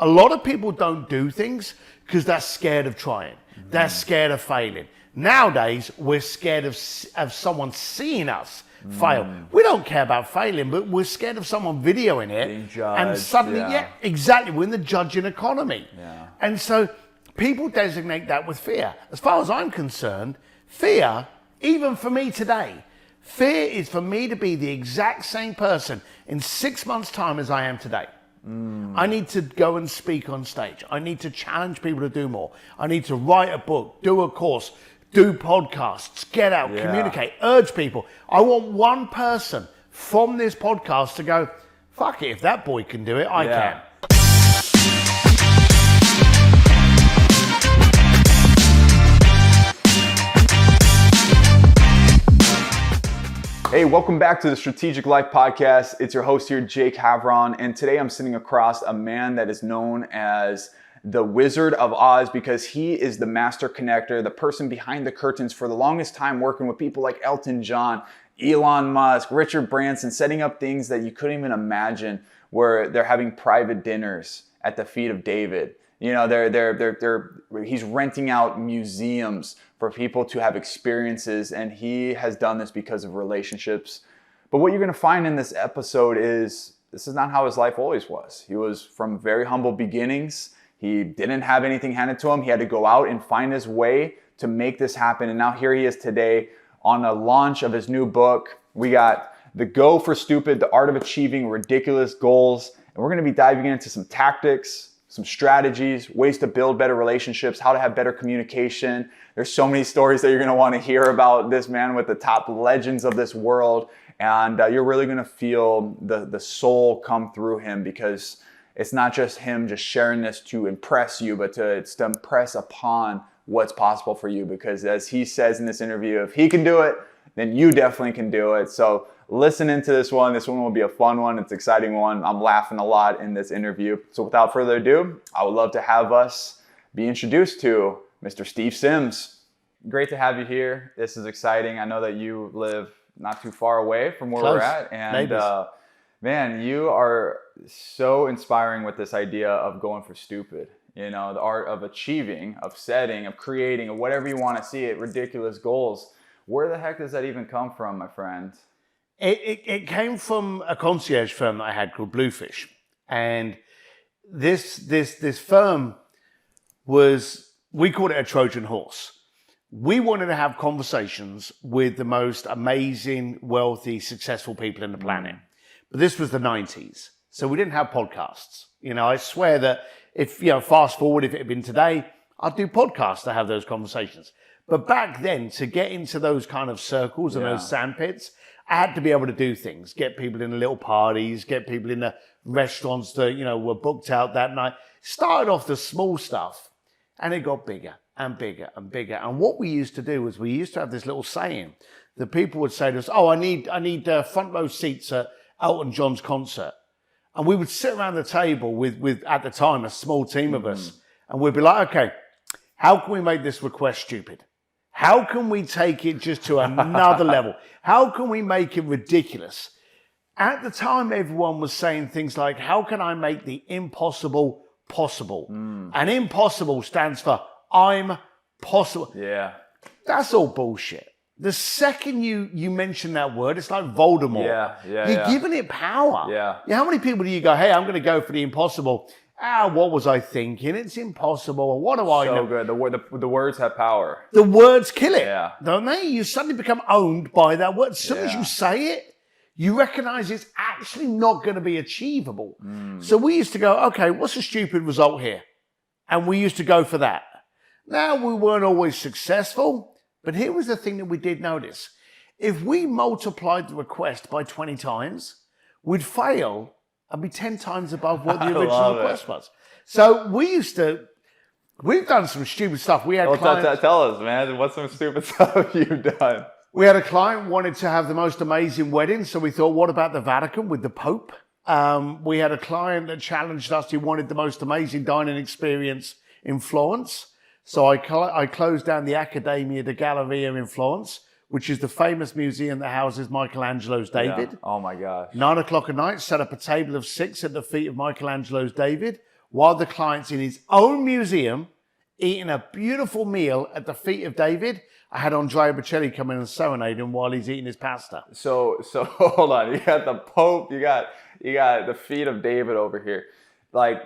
A lot of people don't do things because they're scared of trying. They're scared of failing. Nowadays, we're scared of someone seeing us fail. We don't care about failing, but we're scared of someone videoing it. Being judged, and suddenly, exactly, we're in the judging economy. Yeah. And so people designate that with fear. As far as I'm concerned, fear, even for me today, fear is for me to be the exact same person in 6 months' time as I am today. I need to go and speak on stage. I need to challenge people to do more. I need to write a book, do a course, do podcasts, get out, communicate, urge people. I want one person from this podcast to go, fuck it, if that boy can do it, I can. Hey, welcome back to the Strategic Life Podcast. It's your host here, Jake Havron, and today I'm sitting across a man that is known as the Wizard of Oz because he is the master connector, the person behind the curtains for the longest time, working with people like Elton John, Elon Musk, Richard Branson, setting up things that you couldn't even imagine, where they're having private dinners at the feet of David. You know, he's renting out museums for people to have experiences, and he has done this because of relationships. But what you're going to find in this episode is this is not how his life always was. He was from very humble beginnings. He didn't have anything handed to him. He had to go out and find his way to make this happen. And now here he is today on a launch of his new book. We got The Go for Stupid, The Art of Achieving Ridiculous Goals. And we're going to be diving into some tactics, some strategies, ways to build better relationships, how to have better communication. There's so many stories that you're going to want to hear about this man with the top legends of this world. And you're really going to feel the soul come through him, because it's not just him just sharing this to impress you, but it's to impress upon what's possible for you. Because as he says in this interview, if he can do it, then you definitely can do it. So listen into this one. This one will be a fun one. It's an exciting one. I'm laughing a lot in this interview. So without further ado, I would love to have us be introduced to Mr. Steve Sims. Great to have you here. This is exciting. I know that you live not too far away from where we're at. And man, you are so inspiring with this idea of going for stupid. You know, the art of achieving, of setting, of creating, of whatever you want to see it, ridiculous goals. Where the heck does that even come from, my friend? It came from a concierge firm that I had called Bluefish. And this firm was, we called it a Trojan horse. We wanted to have conversations with the most amazing, wealthy, successful people on the planet. But this was the 90s. So we didn't have podcasts. You know, I swear that if, you know, fast forward, if it had been today, I'd do podcasts to have those conversations. But back then, to get into those kind of circles and those sandpits, I had to be able to do things, get people in the little parties, get people in the restaurants that, you know, were booked out that night. Started off the small stuff, and it got bigger and bigger and bigger. And what we used to do was we used to have this little saying that people would say to us, oh, I need front row seats at Elton John's concert. And we would sit around the table with at the time, a small team of us, and we'd be like, okay, how can we make this request stupid? How can we take it just to another level? How can we make it ridiculous? At the time, everyone was saying things like, how can I make the impossible possible? And impossible stands for I'm possible. Yeah. That's all bullshit. The second you mention that word, it's like Voldemort. You're giving it power. How many people do you go, hey, I'm going to go for the impossible? What was I thinking? It's impossible. What do I know? So good. The words have power. The words kill it, don't they? You suddenly become owned by that word. As soon as you say it, you recognize it's actually not going to be achievable. So we used to go, okay, what's a stupid result here? And we used to go for that. Now, we weren't always successful, but here was the thing that we did notice. If we multiplied the request by 20 times, we'd fail and be 10 times above what the original request was. So we've done some stupid stuff. We had clients. Tell us, man, what's some stupid stuff you've done? We had a client wanted to have the most amazing wedding. So we thought, what about the Vatican with the Pope? We had a client that challenged us. He wanted the most amazing dining experience in Florence. So I closed down the Accademia di Galleria in Florence, which is the famous museum that houses Michelangelo's David. Oh my gosh. 9 o'clock at night, set up a table of 6 at the feet of Michelangelo's David, while the client's in his own museum eating a beautiful meal at the feet of David. I had Andrea Bocelli come in and serenade him while he's eating his pasta. So hold on. You got the Pope. You got the feet of David over here. Like,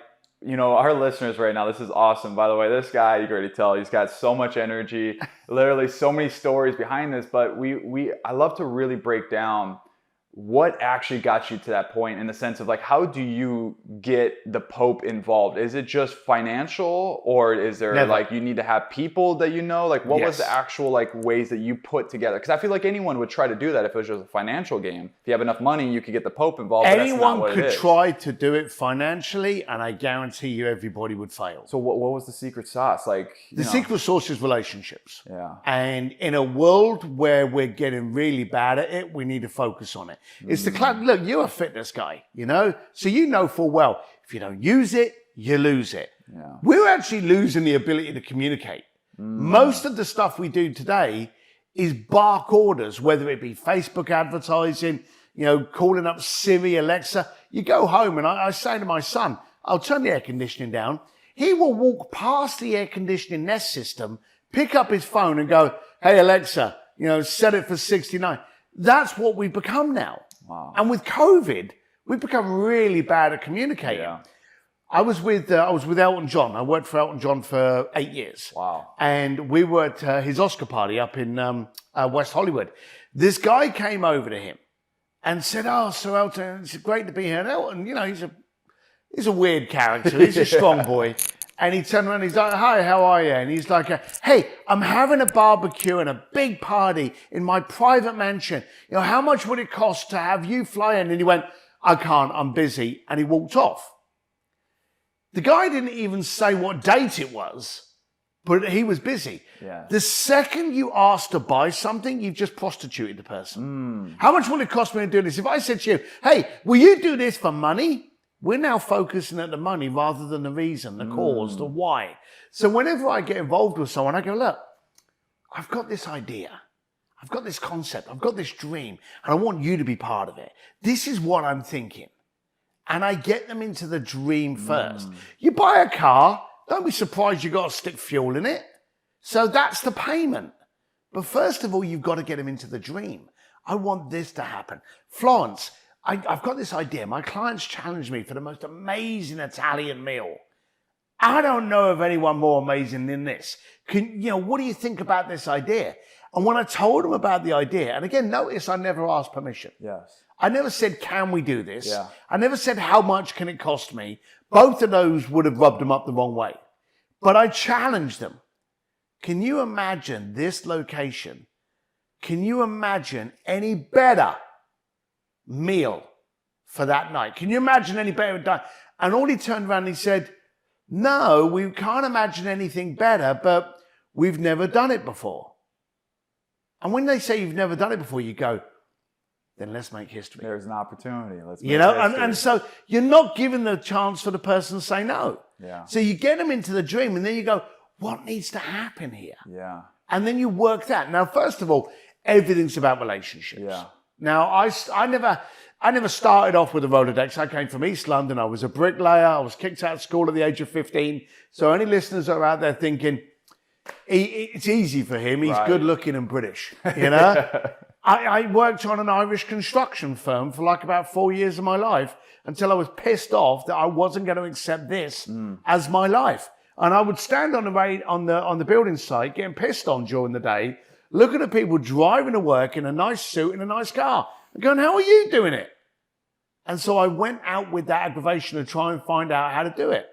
our listeners right now, this is awesome. By the way, this guy, you can already tell, he's got so much energy, literally so many stories behind this. But I love to really break down what actually got you to that point, in the sense of like, how do you get the Pope involved? Is it just financial, or is there like, you need to have people that like, what was the actual like ways that you put together? Because I feel like anyone would try to do that if it was just a financial game. If you have enough money, you could get the Pope involved. Anyone could try to do it financially, and I guarantee you everybody would fail. So what was the secret sauce? Like, the secret sauce is relationships. Yeah. And in a world where we're getting really bad at it, we need to focus on it. It's the look, you're a fitness guy, so you know full well, if you don't use it, you lose it. Yeah. We're actually losing the ability to communicate. Most of the stuff we do today is bark orders, whether it be Facebook advertising, calling up Siri, Alexa. You go home and I say to my son, I'll turn the air conditioning down. He will walk past the air conditioning Nest system, pick up his phone and go, hey, Alexa, set it for 69. That's what we've become now. Wow. And with COVID, we've become really bad at communicating. Yeah. I was with Elton John. I worked for Elton John for 8 years. Wow. And we were at his Oscar party up in West Hollywood. This guy came over to him and said, "Oh, Sir Elton, it's great to be here." And Elton, he's a weird character. He's a strong boy. And he turned around and he's like, "Hi, how are you?" And he's like, "Hey, I'm having a barbecue and a big party in my private mansion. How much would it cost to have you fly in?" And he went, "I can't, I'm busy." And he walked off. The guy didn't even say what date it was, but he was busy. Yeah. The second you ask to buy something, you've just prostituted the person. How much will it cost me to do this? If I said to you, "Hey, will you do this for money?" We're now focusing at the money rather than the reason, the cause, the why. So whenever I get involved with someone, I go, "Look, I've got this idea. I've got this concept. I've got this dream, and I want you to be part of it. This is what I'm thinking." And I get them into the dream first. You buy a car, don't be surprised you got to stick fuel in it. So that's the payment. But first of all, you've got to get them into the dream. I want this to happen. Florence, I've got this idea. My clients challenged me for the most amazing Italian meal. I don't know of anyone more amazing than this. What do you think about this idea? And when I told them about the idea, and again, notice I never asked permission. Yes. I never said, "Can we do this?" Yeah. I never said, "How much can it cost me?" Both of those would have rubbed them up the wrong way. But I challenged them. Can you imagine this location? Can you imagine any better meal for that night? Can you imagine any better? And all he turned around and he said, "No, we can't imagine anything better, but we've never done it before." And when they say you've never done it before, you go, then let's make history. There's an opportunity. Let's make history. And so you're not giving the chance for the person to say no. Yeah. So you get them into the dream and then you go, what needs to happen here? Yeah. And then you work that. Now, first of all, everything's about relationships. Yeah. Now, I never started off with a Rolodex. I came from East London. I was a bricklayer. I was kicked out of school at the age of 15. So any listeners are out there thinking, it's easy for him. He's good looking and British, I worked on an Irish construction firm for like about 4 years of my life until I was pissed off that I wasn't going to accept this as my life. And I would stand on the building site getting pissed on during the day, looking at people driving to work in a nice suit in a nice car and going, "How are you doing it?" And so I went out with that aggravation to try and find out how to do it.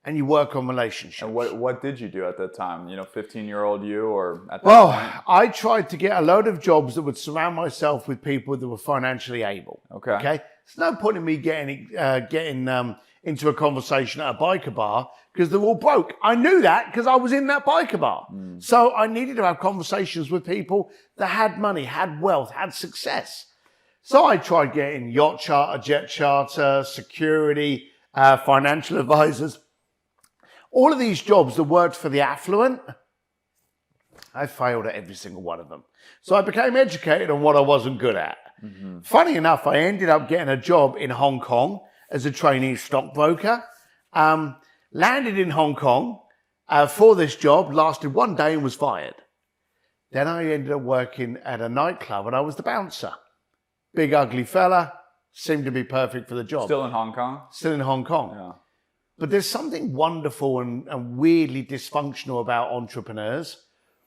And you work on relationships. And what did you do at that time? 15-year-old you, or at that point? I tried to get a load of jobs that would surround myself with people that were financially able. Okay. There's no point in me getting into a conversation at a biker bar because they're all broke. I knew that because I was in that biker bar. So I needed to have conversations with people that had money, had wealth, had success. So I tried getting yacht charter, jet charter, security, financial advisors. All of these jobs that worked for the affluent, I failed at every single one of them. So I became educated on what I wasn't good at. Funny enough, I ended up getting a job in Hong Kong as a trainee stockbroker. Landed in Hong Kong for this job, lasted 1 day and was fired. Then I ended up working at a nightclub and I was the bouncer. Big ugly fella, seemed to be perfect for the job. Still in Hong Kong? Still in Hong Kong. Yeah. But there's something wonderful and weirdly dysfunctional about entrepreneurs.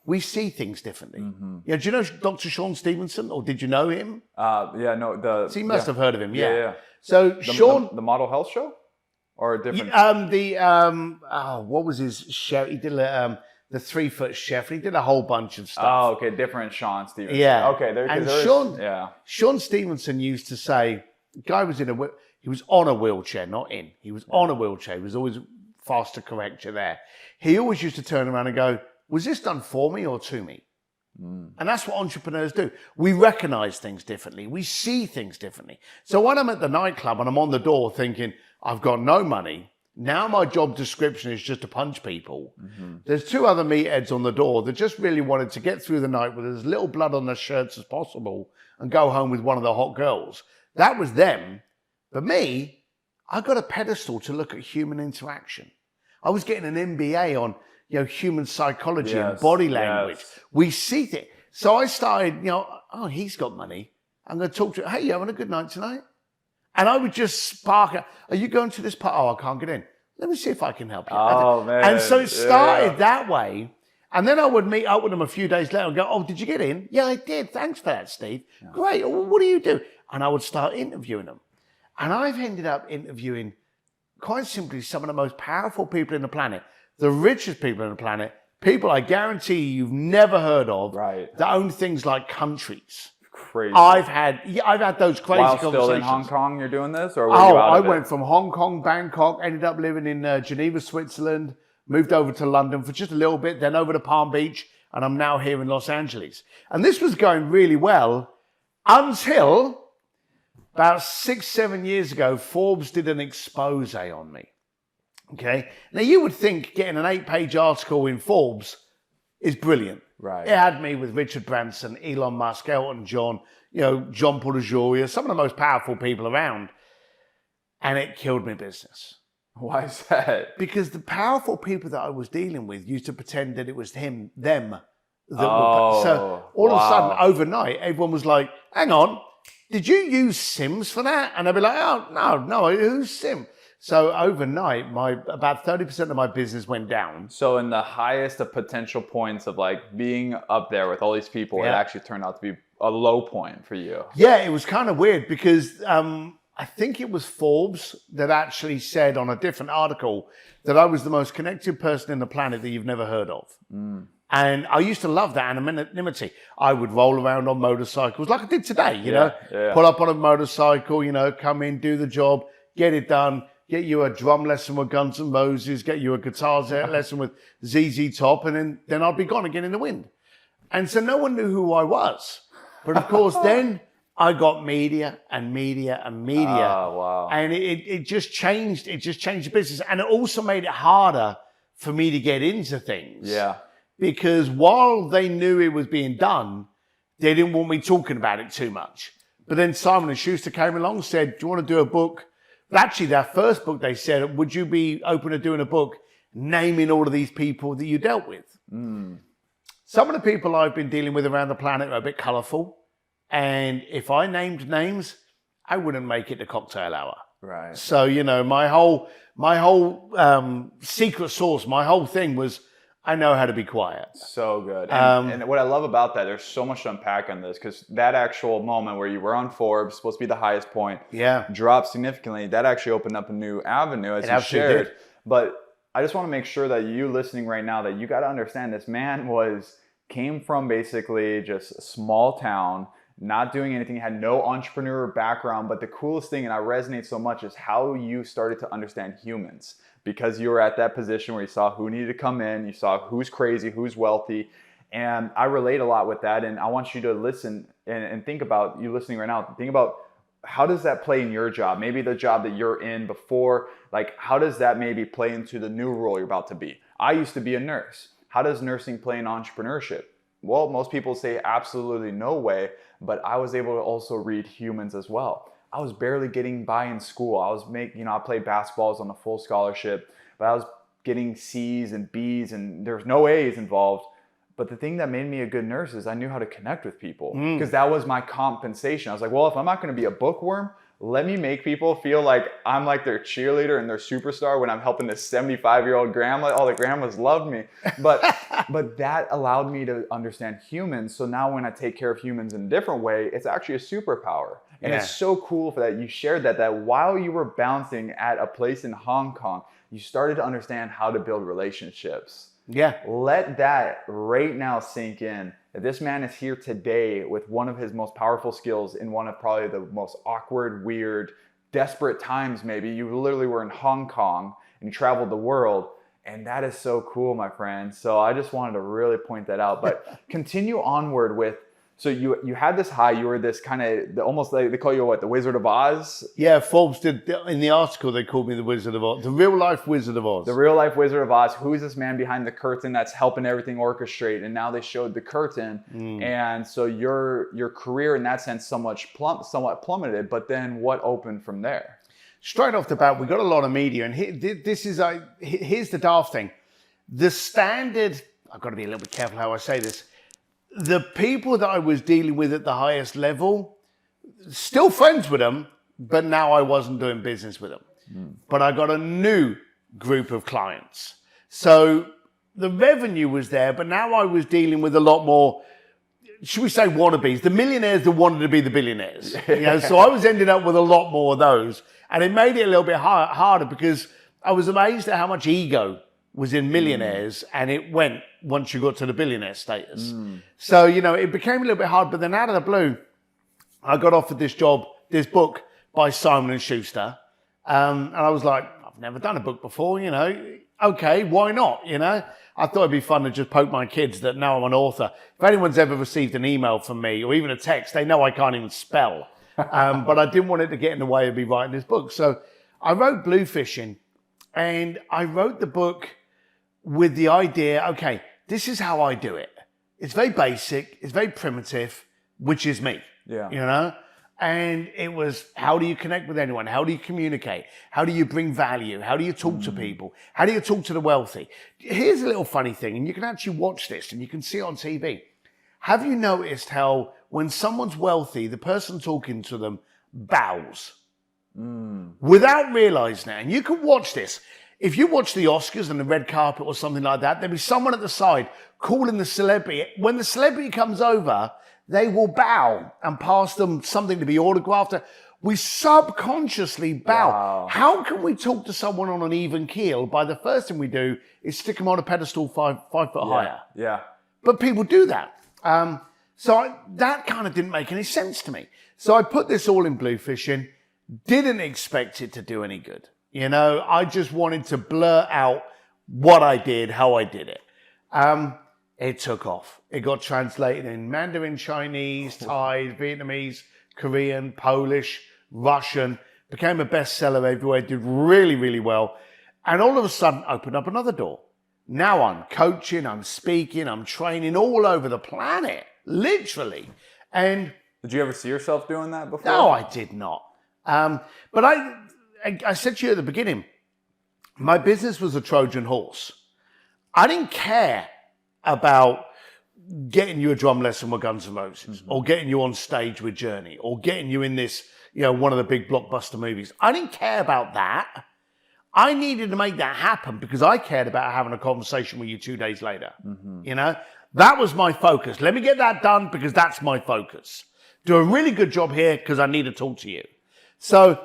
We see things differently. Do you know Dr. Sean Stevenson, or did you know him? Yeah, no, So you must have heard of him, yeah. Yeah. So Sean, the Model Health Show, or a different? what was his chef? He did the 3 Foot Chef. He did a whole bunch of stuff. Oh, okay, different Sean Stevenson. Yeah. Okay, Sean Stevenson used to say, the guy was he was on a wheelchair, not in. He was on a wheelchair. He was always fast to correct you there. He always used to turn around and go, was this done for me or to me? And that's what entrepreneurs do. We recognize things differently. We see things differently. So when I'm at the nightclub and I'm on the door thinking, I've got no money, now my job description is just to punch people. There's 2 other meatheads on the door that just really wanted to get through the night with as little blood on their shirts as possible and go home with one of the hot girls. That was them. But me, I got a pedestal to look at human interaction. I was getting an MBA on human psychology and body language. We see it. So I started, oh, he's got money. I'm going to talk to him. Hey, you having a good night tonight? And I would just spark it. Are you going to this part? Oh, I can't get in. Let me see if I can help you. Oh, man. And so it started that way. And then I would meet up with them a few days later and go, oh, did you get in? Yeah, I did. Thanks for that, Steve. Yeah. Great. Well, what do you do? And I would start interviewing them. And I've ended up interviewing, quite simply, some of the most powerful people in the planet, the richest people on the planet, people I guarantee you've never heard of, that own things like countries. Crazy. I've had those crazy conversations. While still in Hong Kong, you're doing this, or were you out I of went from Hong Kong, Bangkok, ended up living in Geneva, Switzerland, moved over to London for just a little bit, then over to Palm Beach, and I'm now here in Los Angeles. And this was going really well until about 6-7 years ago, Forbes did an expose on me. Okay. Now you would think getting an 8-page article in Forbes is brilliant. Right. It had me with Richard Branson, Elon Musk, Elton John, John Portajoria, some of the most powerful people around. And it killed my business. Why is that? Because the powerful people that I was dealing with used to pretend that it was them. So all of a sudden, overnight, everyone was like, hang on, did you use Sims for that? And I'd be like, oh, no, who's Sim? So overnight, about 30% of my business went down. So in the highest of potential points of like being up there with all these people, it actually turned out to be a low point for you. Yeah, it was kind of weird because I think it was Forbes that actually said on a different article that I was the most connected person in the planet that you've never heard of. And I used to love that anonymity. I would roll around on motorcycles like I did today, you know, pull up on a motorcycle, come in, do the job, get it done. Get you a drum lesson with Guns N' Roses, get you a guitar lesson with ZZ Top, and then I'd be gone again in the wind. And so no one knew who I was. But of course, then I got media and media and media. Oh, wow. And it just changed. It just changed the business. And it also made it harder for me to get into things. Yeah. Because while they knew it was being done, they didn't want me talking about it too much. But then Simon & Schuster came along and said, do you want to do a book? Actually, their first book, they said, would you be open to doing a book naming all of these people that you dealt with? Some of the people I've been dealing with around the planet are a bit colourful. And if I named names, I wouldn't make it to cocktail hour. Right. So, my whole secret sauce, my whole thing was, I know how to be quiet. So good. And what I love about that, there's so much to unpack on this, because that actual moment where you were on Forbes, supposed to be the highest point, dropped significantly. That actually opened up a new avenue, as you shared. But I just want to make sure that you listening right now, that you got to understand this man came from basically just a small town, not doing anything, had no entrepreneur background. But the coolest thing, and I resonate so much, is how you started to understand humans. Because you were at that position where you saw who needed to come in, you saw who's crazy, who's wealthy. And I relate a lot with that. And I want you to listen and think about, you listening right now, think about how does that play in your job? Maybe the job that you're in before, like how does that maybe play into the new role you're about to be? I used to be a nurse. How does nursing play in entrepreneurship? Well, most people say absolutely no way, but I was able to also read humans as well. I was barely getting by in school. I played basketball, I was on a full scholarship, but I was getting C's and B's and there was no A's involved. But the thing that made me a good nurse is I knew how to connect with people because that was my compensation. I was like, well, if I'm not going to be a bookworm, let me make people feel like I'm like their cheerleader and their superstar when I'm helping this 75-year-old grandma. All the grandmas loved me. But that allowed me to understand humans. So now when I take care of humans in a different way, it's actually a superpower. And it's so cool for that you shared that while you were bouncing at a place in Hong Kong, you started to understand how to build relationships. Yeah. Let that right now sink in. That this man is here today with one of his most powerful skills in one of probably the most awkward, weird, desperate times maybe. You literally were in Hong Kong and you traveled the world. And that is so cool, my friend. So I just wanted to really point that out. But continue onward with, so you had this high, you were this kind of, almost like, they call you what, the Wizard of Oz? Yeah, Forbes did, in the article, they called me the Wizard of Oz, the real life Wizard of Oz. The real life Wizard of Oz. Who is this man behind the curtain that's helping everything orchestrate? And now they showed the curtain. And so your career in that sense somewhat plummeted, but then what opened from there? Straight off the bat, we got a lot of media. And here's the daft thing. The standard, I've got to be a little bit careful how I say this, the people that I was dealing with at the highest level, still friends with them, but now I wasn't doing business with them. But I got a new group of clients. So the revenue was there, but now I was dealing with a lot more, should we say wannabes, the millionaires that wanted to be the billionaires. So I was ending up with a lot more of those. And it made it a little bit harder because I was amazed at how much ego was in millionaires and it went once you got to the billionaire status. So, it became a little bit hard, but then out of the blue, I got offered this book by Simon & Schuster. And I was like, I've never done a book before, okay, why not? I thought it'd be fun to just poke my kids that now I'm an author. If anyone's ever received an email from me or even a text, they know I can't even spell. But I didn't want it to get in the way of me writing this book. So I wrote Bluefishing and I wrote the book with the idea, okay, this is how I do it. It's very basic, it's very primitive, which is me, And it was, how do you connect with anyone? How do you communicate? How do you bring value? How do you talk to people? How do you talk to the wealthy? Here's a little funny thing, and you can actually watch this and you can see it on TV. Have you noticed how when someone's wealthy, the person talking to them bows without realizing it? And you can watch this. If you watch the Oscars and the red carpet or something like that, there'll be someone at the side calling the celebrity. When the celebrity comes over, they will bow and pass them something to be autographed. We subconsciously bow. Wow. How can we talk to someone on an even keel by the first thing we do is stick them on a pedestal 5 foot higher? Yeah. But people do that. That kind of didn't make any sense to me. So I put this all in Bluefishing, didn't expect it to do any good. I just wanted to blur out what I did, how I did it. It took off. It got translated in Mandarin, Chinese, Thai, Vietnamese, Korean, Polish, Russian, became a bestseller everywhere, did really, really well. And all of a sudden opened up another door. Now I'm coaching, I'm speaking, I'm training all over the planet, literally. And did you ever see yourself doing that before? No, I did not. But I said to you at the beginning, my business was a Trojan horse. I didn't care about getting you a drum lesson with Guns N' Roses or getting you on stage with Journey or getting you in this, one of the big blockbuster movies. I didn't care about that. I needed to make that happen because I cared about having a conversation with you 2 days later. That was my focus. Let me get that done because that's my focus. Do a really good job here because I need to talk to you. So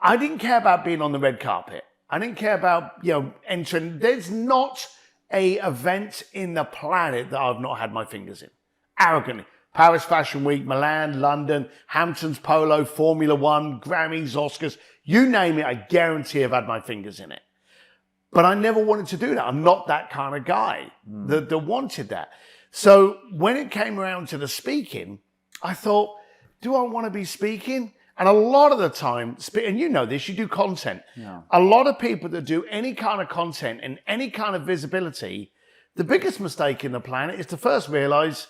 I didn't care about being on the red carpet. I didn't care about, entering. There's not a event in the planet that I've not had my fingers in. Arrogantly. Paris Fashion Week, Milan, London, Hamptons Polo, Formula One, Grammys, Oscars, you name it, I guarantee I've had my fingers in it. But I never wanted to do that. I'm not that kind of guy that wanted that. So when it came around to the speaking, I thought, do I want to be speaking? And a lot of the time, and you know this, you do content. Yeah. A lot of people that do any kind of content and any kind of visibility, the biggest mistake in the planet is to first realize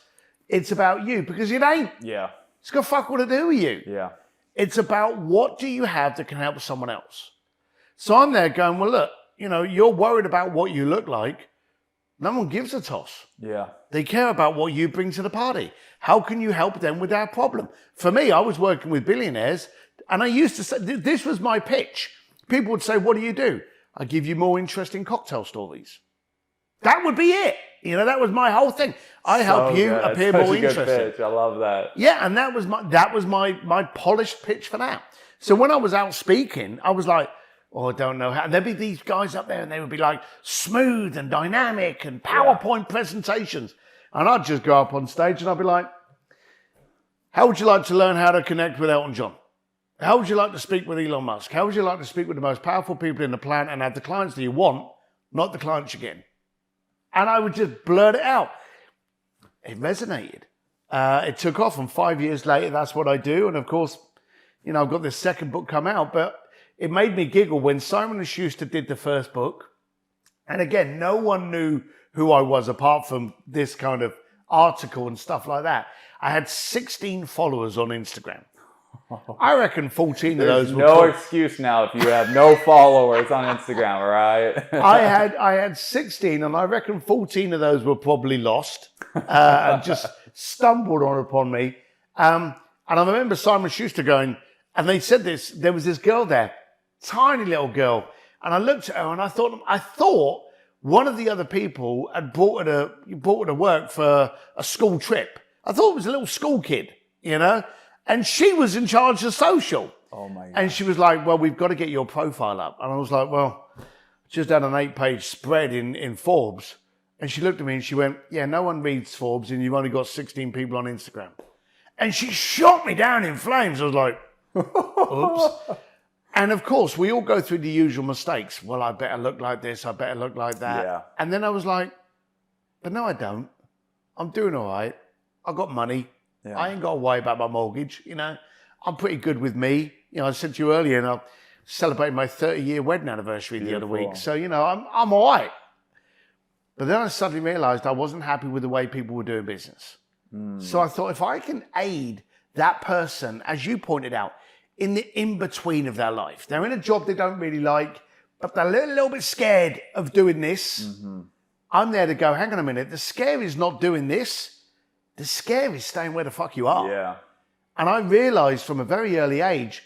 it's about you because it ain't. Yeah. It's got fuck all to do with you. Yeah. It's about what do you have that can help someone else. So I'm there going, well, look, you're worried about what you look like. No one gives a toss. Yeah. They care about what you bring to the party. How can you help them with their problem? For me, I was working with billionaires, and I used to say, this was my pitch. People would say, what do you do? I give you more interesting cocktail stories. That would be it. That was my whole thing. I help you appear more interesting. Good pitch. I love that. Yeah, and that was my polished pitch for that. So when I was out speaking, I was like, I don't know how. There'd be these guys up there and they would be like smooth and dynamic and PowerPoint presentations. And I'd just go up on stage and I'd be like, how would you like to learn how to connect with Elton John? How would you like to speak with Elon Musk? How would you like to speak with the most powerful people in the planet and have the clients that you want, not the clients you're getting? And I would just blurt it out. It resonated. It took off, and 5 years later, that's what I do. And of course, I've got this second book come out, but it made me giggle when Simon & Schuster did the first book. And again, no one knew who I was apart from this kind of article and stuff like that. I had 16 followers on Instagram. I reckon 14 of those were no excuse now if you have no followers on Instagram, right? I had 16, and I reckon 14 of those were probably lost and just stumbled upon me. And I remember Simon Schuster going, and they said this, there was this girl there, tiny little girl, and I looked at her and I thought one of the other people had brought her to work for a school trip. I thought it was a little school kid, and she was in charge of social. Oh my God. And she was like, well, we've got to get your profile up. And I was like, well, just had an 8-page spread in Forbes. And she looked at me and she went, yeah, no one reads Forbes and you've only got 16 people on Instagram. And she shot me down in flames. I was like, oops. And of course, we all go through the usual mistakes. Well, I better look like this. I better look like that. Yeah. And then I was like, but no, I don't. I'm doing all right. I got money. Yeah. I ain't got to worry about my mortgage. I'm pretty good with me. I said to you earlier, and I celebrated my 30-year wedding anniversary the other week. So, I'm all right. But then I suddenly realized I wasn't happy with the way people were doing business. So I thought, if I can aid that person, as you pointed out, in the in-between of their life, they're in a job they don't really like, but they're a little bit scared of doing this. Mm-hmm. I'm there to go, hang on a minute, the scare is not doing this. The scare is staying where the fuck you are. Yeah. And I realized from a very early age,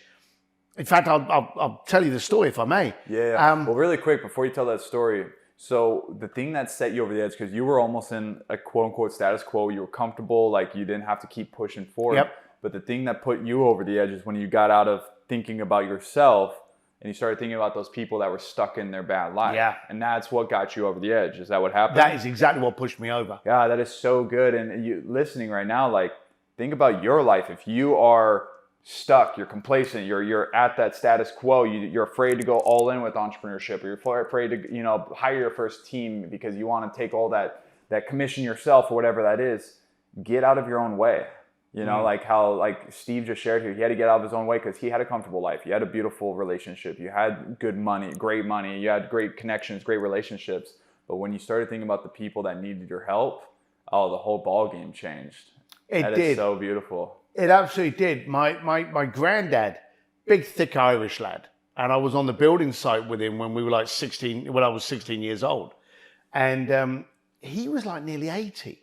in fact, I'll tell you the story if I may. Yeah. Well, really quick, before you tell that story, so the thing that set you over the edge, because you were almost in a quote unquote status quo, you were comfortable, like you didn't have to keep pushing forward. Yep. But the thing that put you over the edge is when you got out of thinking about yourself and you started thinking about those people that were stuck in their bad life. Yeah. And that's what got you over the edge. Is that what happened? That is exactly what pushed me over. Yeah, that is so good. And you listening right now, like, think about your life. If you are stuck, you're complacent, you're at that status quo, you're afraid to go all in with entrepreneurship, or you're afraid to, hire your first team because you want to take all that commission yourself or whatever that is, get out of your own way. Like how Steve just shared here, he had to get out of his own way because he had a comfortable life. You had a beautiful relationship. You had good money, great money. You had great connections, great relationships. But when you started thinking about the people that needed your help, the whole ball game changed. That is so beautiful. It absolutely did. My granddad, big, thick Irish lad. And I was on the building site with him when we were when I was 16 years old. And he was like nearly 80.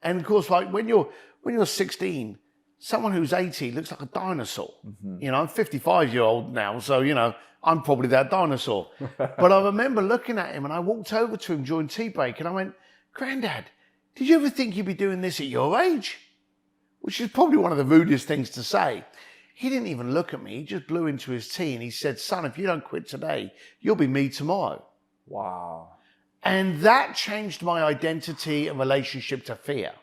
And of course, like when you're 16, someone who's 80 looks like a dinosaur. Mm-hmm. I'm 55-year-old now, so, I'm probably that dinosaur. But I remember looking at him and I walked over to him during tea break and I went, Granddad, did you ever think you'd be doing this at your age? Which is probably one of the rudest things to say. He didn't even look at me. He just blew into his tea and he said, son, if you don't quit today, you'll be me tomorrow. Wow. And that changed my identity and relationship to fear.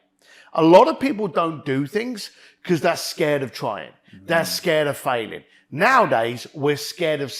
A lot of people don't do things because they're scared of trying. Mm-hmm. They're scared of failing. Nowadays, we're scared of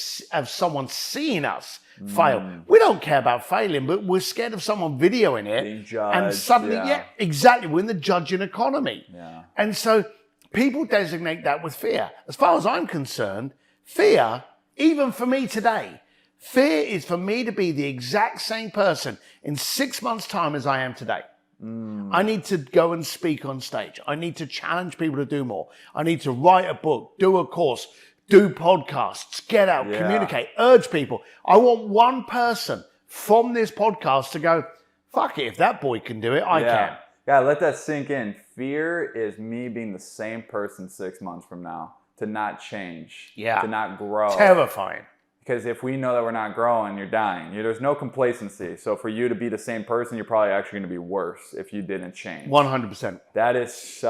someone seeing us fail. We don't care about failing, but we're scared of someone videoing it. Being judged, and suddenly, exactly, we're in the judging economy. Yeah. And so people designate that with fear. As far as I'm concerned, fear, even for me today, fear is for me to be the exact same person in 6 months' time as I am today. I need to go and speak on stage. I need to challenge people to do more. I need to write a book, do a course, do podcasts, get out, communicate, urge people. I want one person from this podcast to go, fuck it, if that boy can do it, I can. Yeah, let that sink in. Fear is me being the same person 6 months from now, to not change, to not grow. Terrifying. Because if we know that we're not growing, you're dying. There's no complacency. So for you to be the same person, you're probably actually going to be worse if you didn't change. 100%. That is,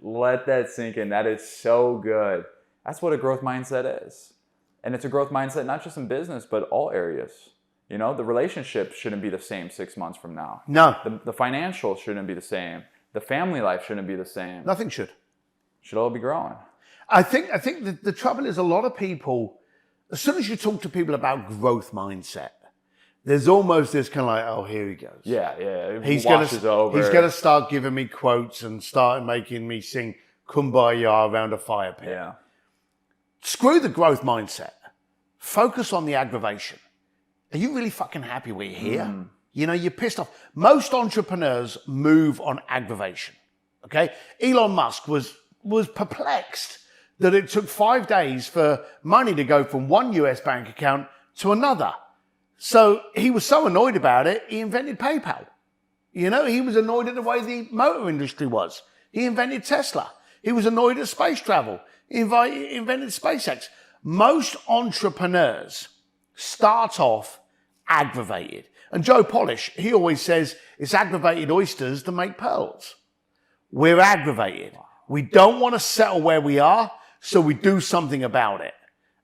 let that sink in. That is so good. That's what a growth mindset is. And it's a growth mindset, not just in business, but all areas. The relationship shouldn't be the same 6 months from now. No. The financial shouldn't be the same. The family life shouldn't be the same. Nothing should. Should all be growing. I think the trouble is a lot of people, as soon as you talk to people about growth mindset, there's almost this kind of like, oh, here he goes. Yeah. He's going to start giving me quotes and start making me sing Kumbaya around a fire pit. Yeah. Screw the growth mindset. Focus on the aggravation. Are you really fucking happy where you're here? You're pissed off. Most entrepreneurs move on aggravation. Okay? Elon Musk was perplexed that it took 5 days for money to go from one US bank account to another. So he was so annoyed about it, he invented PayPal. He was annoyed at the way the motor industry was. He invented Tesla. He was annoyed at space travel. He invented SpaceX. Most entrepreneurs start off aggravated. And Joe Polish, he always says, it's aggravated oysters that make pearls. We're aggravated. We don't want to settle where we are, so we do something about it.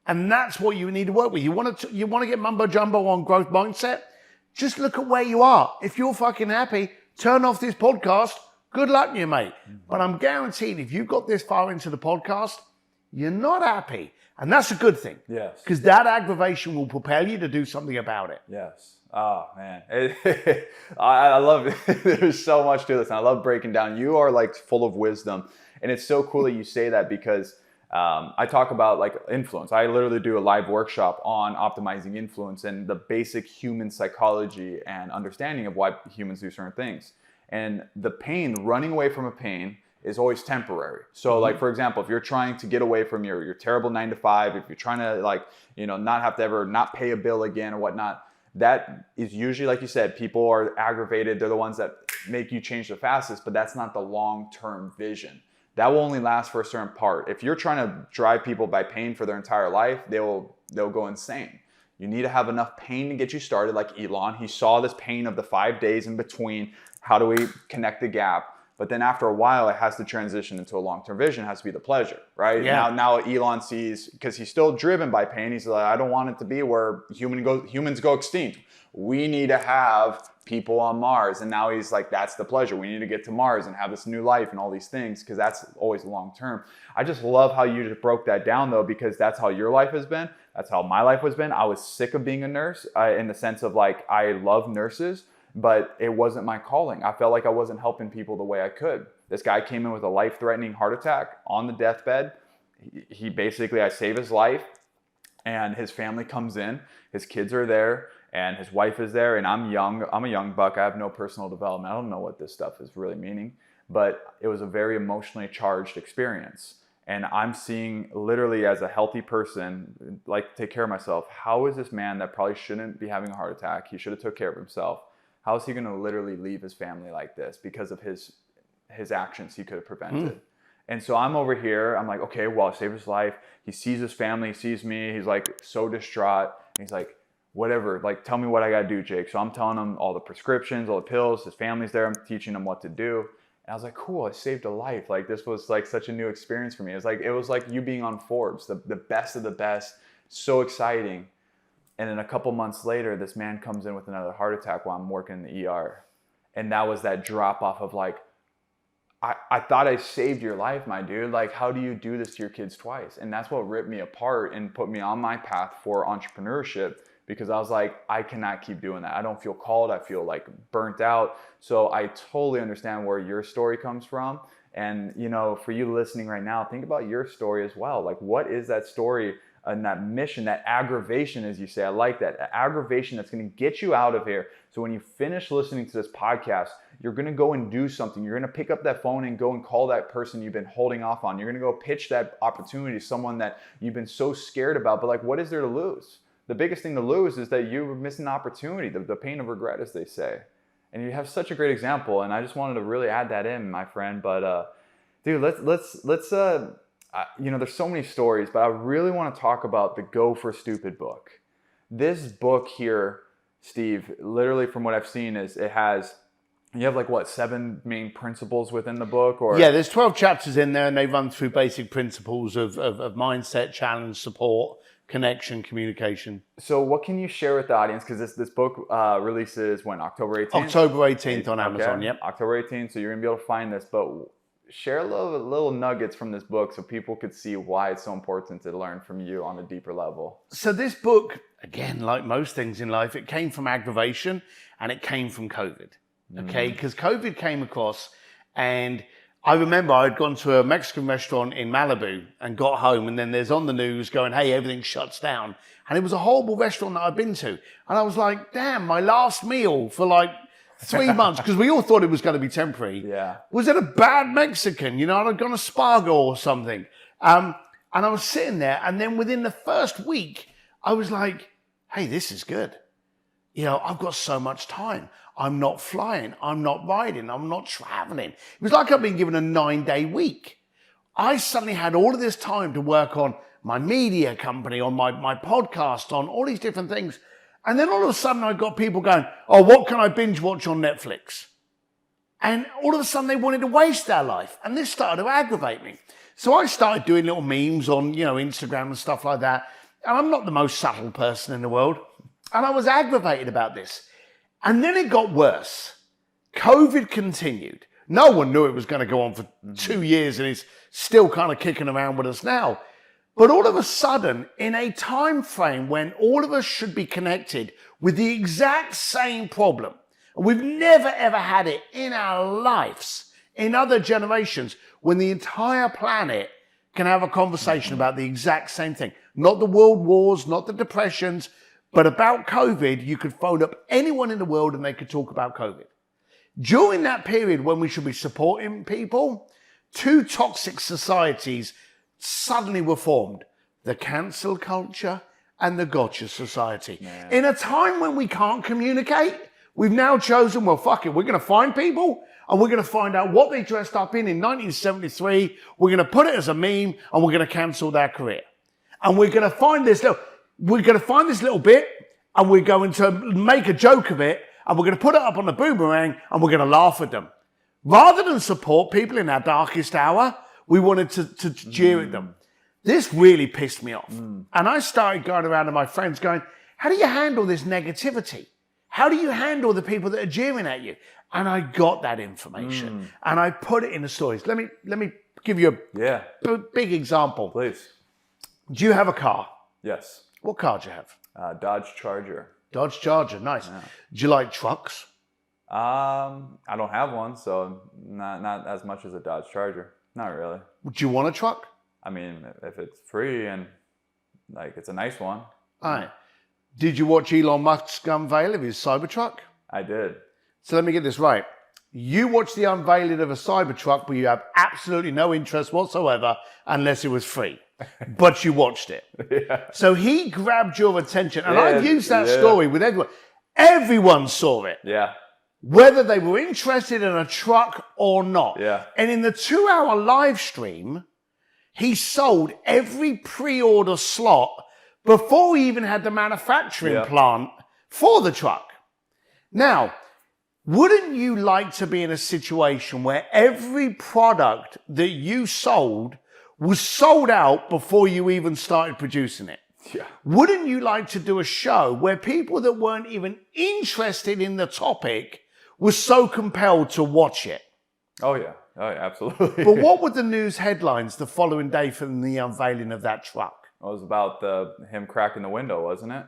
And that's what you need to work with. You want to get mumbo jumbo on growth mindset? Just look at where you are. If you're fucking happy, turn off this podcast. Good luck to you, mate. But I'm guaranteed if you got this far into the podcast, you're not happy. And that's a good thing. Yes. Because that aggravation will propel you to do something about it. Yes. Oh, man. I love it. There's so much to this. And I love breaking down. You are like full of wisdom. And it's so cool that you say that because I talk about like influence. I literally do a live workshop on optimizing influence and the basic human psychology and understanding of why humans do certain things. And the pain, running away from a pain, is always temporary. So like, for example, if you're trying to get away from your terrible 9 to 5, if you're trying to not have to ever not pay a bill again or whatnot, that is usually, like you said, people are aggravated. They're the ones that make you change the fastest, but that's not the long-term vision. That will only last for a certain part. If you're trying to drive people by pain for their entire life, they'll go insane. You need to have enough pain to get you started, like Elon. He saw this pain of the 5 days in between. How do we connect the gap? But then after a while, it has to transition into a long-term vision. It has to be the pleasure, right? Yeah. Now Elon sees, because he's still driven by pain. He's like, I don't want it to be where humans go extinct. We need to have people on Mars. And now he's like, that's the pleasure. We need to get to Mars and have this new life and all these things, because that's always long-term. I just love how you just broke that down, though, because that's how your life has been. That's how my life has been. I was sick of being a nurse in the sense of like, I love nurses, but it wasn't my calling. I felt like I wasn't helping people the way I could. This guy came in with a life-threatening heart attack on the deathbed. He basically, I save his life, and his family comes in. His kids are there, and his wife is there, and I'm young. I'm a young buck. I have no personal development. I don't know what this stuff is really meaning, but it was a very emotionally charged experience. And I'm seeing, literally as a healthy person, like, take care of myself. How is this man that probably shouldn't be having a heart attack? He should have took care of himself. How is he going to literally leave his family like this because of his actions he could have prevented? And so I'm over here. I'm like, okay, well, I saved his life. He sees his family. He sees me. He's like so distraught. And he's like, whatever, like, tell me what I got to do, Jake. So I'm telling him all the prescriptions, all the pills. His family's there. I'm teaching him what to do. And I was like, cool, I saved a life. Like, this was like such a new experience for me. It was like you being on Forbes, the best of the best. So exciting. And then a couple months later, this man comes in with another heart attack while I'm working in the ER. And that was that drop off of like, I thought I saved your life, my dude. Like, how do you do this to your kids twice? And that's what ripped me apart and put me on my path for entrepreneurship, because I was like, I cannot keep doing that. I don't feel called. I feel like burnt out. So I totally understand where your story comes from. And, for you listening right now, think about your story as well. Like, what is that story and that mission, that aggravation, as you say. I like that aggravation that's going to get you out of here. So when you finish listening to this podcast, you're going to go and do something. You're going to pick up that phone and go and call that person you've been holding off on. You're going to go pitch that opportunity to someone that you've been so scared about. But like, what is there to lose? The biggest thing to lose is that you miss an opportunity, the pain of regret, as they say. And you have such a great example, and I just wanted to really add that in, my friend. But dude, let's there's so many stories, but I really want to talk about the Go for Stupid book. This book here, Steve, literally from what I've seen, is you have like what, 7 main principles within the book? Or yeah, there's 12 chapters in there, and they run through basic principles of mindset, challenge, support, connection, communication. So what can you share with the audience? Because this book releases when? October 18th? October 18th on Amazon, okay. Yep. October 18th, so you're going to be able to find this. But share a little nuggets from this book so people could see why it's so important to learn from you on a deeper level. So this book, again, like most things in life, it came from aggravation and it came from COVID. Okay, because COVID came across, and I remember I'd gone to a Mexican restaurant in Malibu and got home, and then there's on the news going, hey, everything shuts down. And it was a horrible restaurant that I'd been to. And I was like, damn, my last meal for like 3 months, because we all thought it was going to be temporary. Yeah. Was it a bad Mexican? You know, I'd gone to Spargo or something. And I was sitting there, and then within the first week, I was like, hey, this is good. You know, I've got so much time. I'm not flying. I'm not riding. I'm not traveling. It was like I've been given a 9-day week. I suddenly had all of this time to work on my media company, on my podcast, on all these different things. And then all of a sudden I got people going, oh, what can I binge watch on Netflix? And all of a sudden they wanted to waste their life. And this started to aggravate me. So I started doing little memes on, Instagram and stuff like that. And I'm not the most subtle person in the world. And I was aggravated about this. And then it got worse. COVID continued. No one knew it was going to go on for 2 years, and it's still kind of kicking around with us now. But all of a sudden, in a time frame when all of us should be connected with the exact same problem, and we've never ever had it in our lives, in other generations, when the entire planet can have a conversation about the exact same thing. Not the world wars, not the depressions, but about COVID. You could phone up anyone in the world and they could talk about COVID. During that period when we should be supporting people, 2 toxic societies suddenly were formed. The cancel culture and the gotcha society. Man. In a time when we can't communicate, we've now chosen, well, fuck it, we're going to find people and we're going to find out what they dressed up in 1973. We're going to put it as a meme and we're going to cancel their career. And we're going to find this little bit and we're going to make a joke of it and we're going to put it up on the boomerang and we're going to laugh at them. Rather than support people in our darkest hour, we wanted to jeer at them. This really pissed me off. And I started going around to my friends going, how do you handle this negativity? How do you handle the people that are jeering at you? And I got that information and I put it in the stories. Let me give you a big example. Please. Do you have a car? Yes. What car do you have? Dodge Charger. Dodge Charger, nice. Yeah. Do you like trucks? I don't have one, so not as much as a Dodge Charger. Not really. Do you want a truck? I mean, if it's free and like it's a nice one. All right. Did you watch Elon Musk's unveil of his Cybertruck? I did. So let me get this right. You watched the unveiling of a Cybertruck, but you have absolutely no interest whatsoever unless it was free. But you watched it. Yeah. So he grabbed your attention. And I've used that story with everyone. Everyone saw it. Yeah. Whether they were interested in a truck or not. Yeah. And in the 2-hour live stream, he sold every pre-order slot before he even had the manufacturing plant for the truck. Now, wouldn't you like to be in a situation where every product that you sold was sold out before you even started producing it? Yeah. Wouldn't you like to do a show where people that weren't even interested in the topic were so compelled to watch it? Oh yeah, absolutely. But what were the news headlines the following day from the unveiling of that truck? It was about him cracking the window, wasn't it?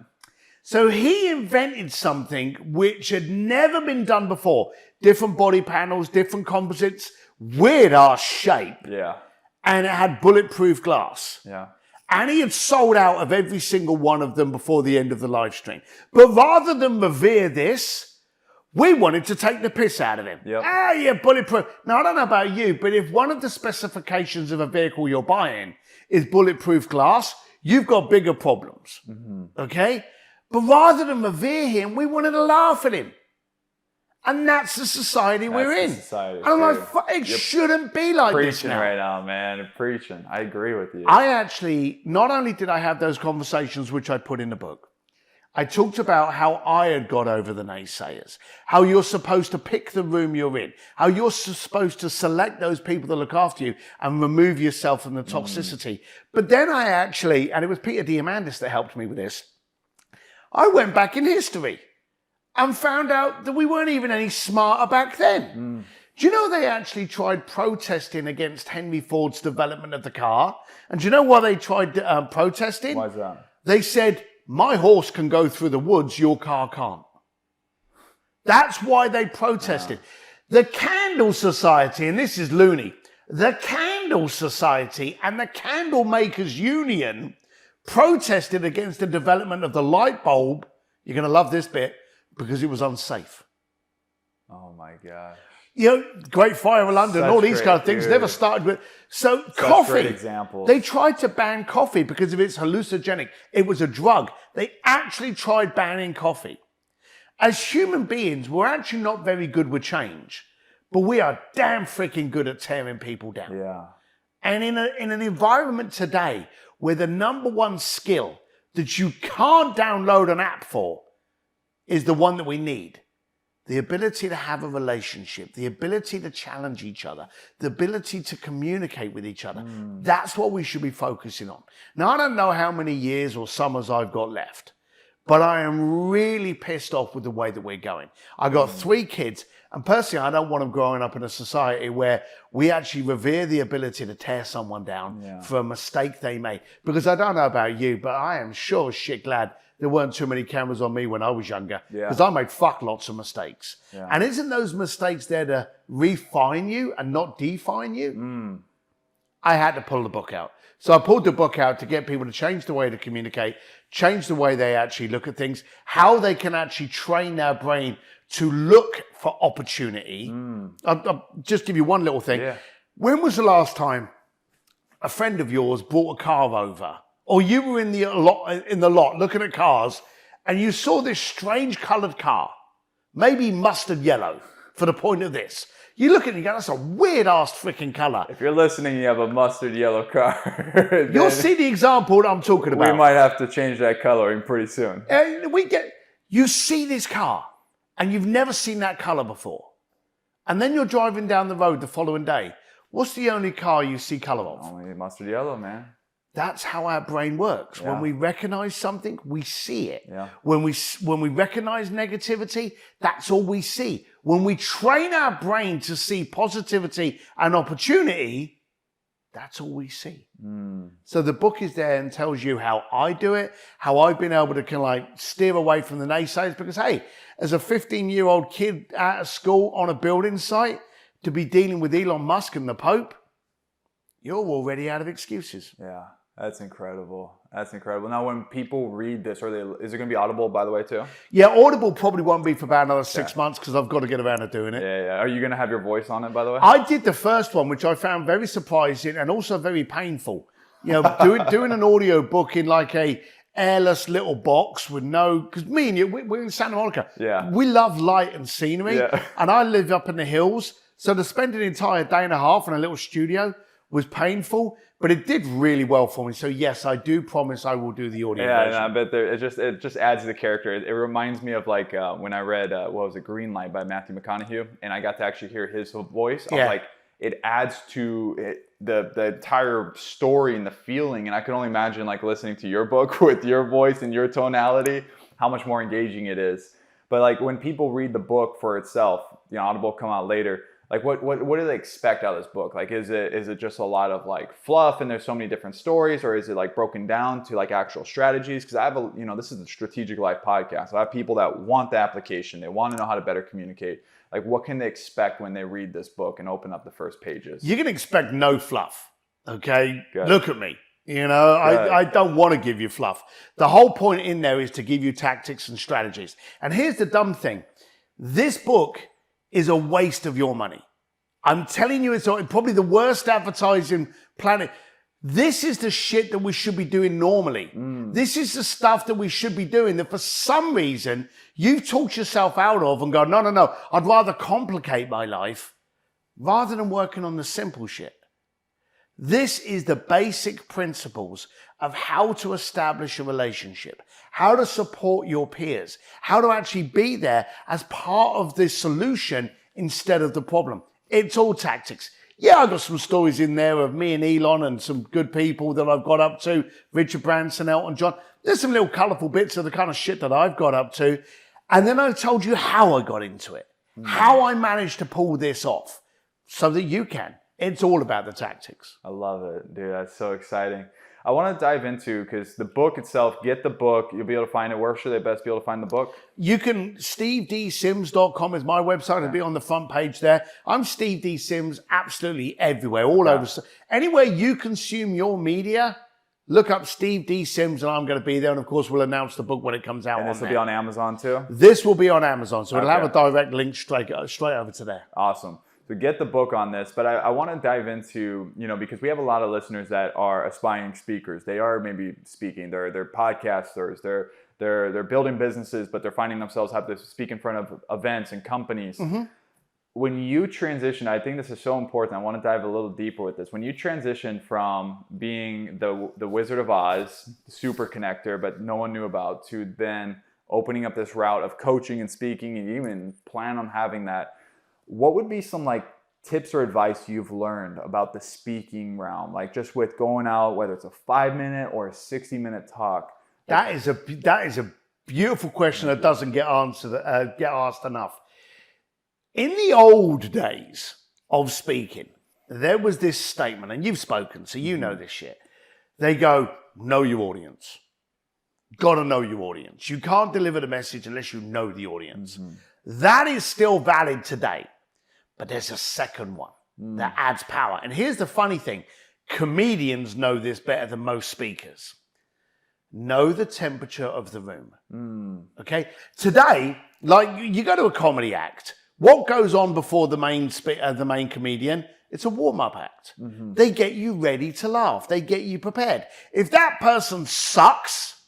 So he invented something which had never been done before. Different body panels, different composites, weird ass shape. Yeah. And it had bulletproof glass. Yeah. And he had sold out of every single one of them before the end of the live stream. But rather than revere this, we wanted to take the piss out of him. Yep. Yeah, bulletproof. Now, I don't know about you, but if one of the specifications of a vehicle you're buying is bulletproof glass, you've got bigger problems. Okay? But rather than revere him, we wanted to laugh at him. And that's the society we're in. Society, and I'm like, it shouldn't be like this now. Preaching right now, man. Preaching. I agree with you. I actually, not only did I have those conversations, which I put in the book, I talked about how I had got over the naysayers, how you're supposed to pick the room you're in, how you're supposed to select those people that look after you and remove yourself from the toxicity. But then I actually, and it was Peter Diamandis that helped me with this, I went back in history and found out that we weren't even any smarter back then. Do you know they actually tried protesting against Henry Ford's development of the car? And do you know why they tried protesting? Why is that? They said, my horse can go through the woods, your car can't. That's why they protested. The Candle Society, and this is loony, the Candle Society and the Candle Makers Union protested against the development of the light bulb. You're going to love this bit, because it was unsafe. Oh my gosh. You know, Great Fire of London, all these kind of things never started with. So coffee, great examples. They tried to ban coffee because of its hallucinogenic. It was a drug. They actually tried banning coffee. As human beings, we're actually not very good with change, but we are damn freaking good at tearing people down. Yeah. And in an environment today where the number one skill that you can't download an app for is the one that we need. The ability to have a relationship, the ability to challenge each other, the ability to communicate with each other. That's what we should be focusing on. Now, I don't know how many years or summers I've got left, but I am really pissed off with the way that we're going. I got 3 kids, and personally, I don't want them growing up in a society where we actually revere the ability to tear someone down for a mistake they made. Because I don't know about you, but I am sure as shit glad there weren't too many cameras on me when I was younger, because I made lots of mistakes. And isn't those mistakes there to refine you and not define you? I had to pull the book out. So I pulled the book out to get people to change the way to communicate, change the way they actually look at things, how they can actually train their brain to look for opportunity. I'll just give you one little thing. When was the last time a friend of yours brought a car over, or you were in the lot looking at cars, and you saw this strange coloured car, maybe mustard yellow, for the point of this? You look at it and you go, that's a weird-ass freaking colour. If you're listening, you have a mustard yellow car. You'll see the example that I'm talking about. We might have to change that coloring pretty soon. You see this car, and you've never seen that colour before. And then you're driving down the road the following day. What's the only car you see colour of? Only mustard yellow, man. That's how our brain works. When we recognize something, we see it. Yeah. When we recognize negativity, that's all we see. When we train our brain to see positivity and opportunity, that's all we see. So the book is there and tells you how I do it, how I've been able to kind of like steer away from the naysayers. Because hey, as a 15-year-old kid out of school on a building site, to be dealing with Elon Musk and the Pope, you're already out of excuses. Yeah. That's incredible. That's incredible. Now, when people read this, is it going to be Audible, by the way, too? Yeah, Audible probably won't be for about another 6 months because I've got to get around to doing it. Yeah. Are you going to have your voice on it, by the way? I did the first one, which I found very surprising and also very painful. You know, doing an audio book in like a airless little box with no... Because me and you, we're in Santa Monica. Yeah. We love light and scenery. Yeah. And I live up in the hills. So to spend an entire day and a half in a little studio was painful, but it did really well for me. So yes, I do promise I will do the audio version. Yeah, but it just adds to the character. It reminds me of like when I read Green Light by Matthew McConaughey, and I got to actually hear his voice. I was like, it adds to it, the entire story and the feeling. And I can only imagine like listening to your book with your voice and your tonality, how much more engaging it is. But like when people read the book for itself, Audible come out later. Like what do they expect out of this book? Like is it just a lot of like fluff and there's so many different stories, or is it like broken down to like actual strategies? Because I have this is the Strategic Life podcast. So I have people that want the application, they want to know how to better communicate. Like what can they expect when they read this book and open up the first pages? You can expect no fluff. Okay, Good. Look at me. You know, I don't want to give you fluff. The whole point in there is to give you tactics and strategies. And here's the dumb thing. This book is a waste of your money. I'm telling you, it's probably the worst advertising planet. This is the shit that we should be doing normally. This is the stuff that we should be doing that for some reason you've talked yourself out of and go, no, I'd rather complicate my life rather than working on the simple shit. This is the basic principles of how to establish a relationship, how to support your peers, how to actually be there as part of the solution instead of the problem. It's all tactics. Yeah, I've got some stories in there of me and Elon and some good people that I've got up to, Richard Branson, Elton John. There's some little colourful bits of the kind of shit that I've got up to. And then I told you how I got into it, how I managed to pull this off so that you can. It's all about the tactics. I love it, dude. That's so exciting. I want to dive into, because the book itself, get the book. You'll be able to find it. Where should they best be able to find the book? You can, stevedsims.com is my website. It'll be on the front page there. I'm Steve D. Sims absolutely everywhere, all over. Anywhere you consume your media, look up Steve D. Sims and I'm going to be there. And of course, we'll announce the book when it comes out. And this will be on Amazon too? This will be on Amazon. So it'll have a direct link straight over to there. Awesome. So get the book on this, but I want to dive into, because we have a lot of listeners that are aspiring speakers. They are maybe speaking, they're podcasters, they're building businesses, but they're finding themselves have to speak in front of events and companies. When you transition, I think this is so important. I want to dive a little deeper with this. When you transition from being the Wizard of Oz, the super connector, but no one knew about, to then opening up this route of coaching and speaking, and you even plan on having that, what would be some tips or advice you've learned about the speaking realm? Just with going out, whether it's a 5-minute or a 60-minute talk. That is a beautiful question that doesn't get asked enough. In the old days of speaking, there was this statement, and you've spoken, so you know this shit. They go, know your audience. Got to know your audience. You can't deliver the message unless you know the audience. That is still valid today. But there's a second one that adds power. And here's the funny thing. Comedians know this better than most speakers. Know the temperature of the room. Okay? Today, you go to a comedy act. What goes on before the main comedian? It's a warm-up act. They get you ready to laugh. They get you prepared. If that person sucks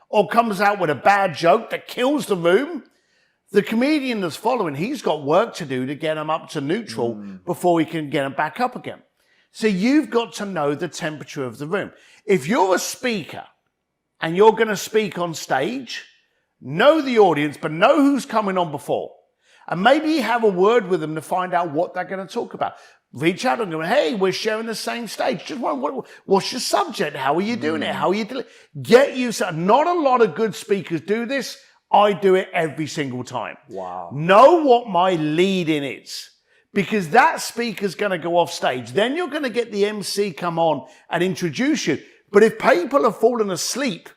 or comes out with a bad joke that kills the room, the comedian that's following, he's got work to do to get them up to neutral before he can get them back up again. So you've got to know the temperature of the room. If you're a speaker and you're going to speak on stage, know the audience, but know who's coming on before. And maybe have a word with them to find out what they're going to talk about. Reach out and go, hey, we're sharing the same stage. Just what's your subject? How are you doing it? How are you doing it? Get used to it. Not a lot of good speakers do this. I do it every single time. Wow. Know what my lead in is, because that speaker's going to go off stage. Then you're going to get the MC come on and introduce you. But if people have fallen asleep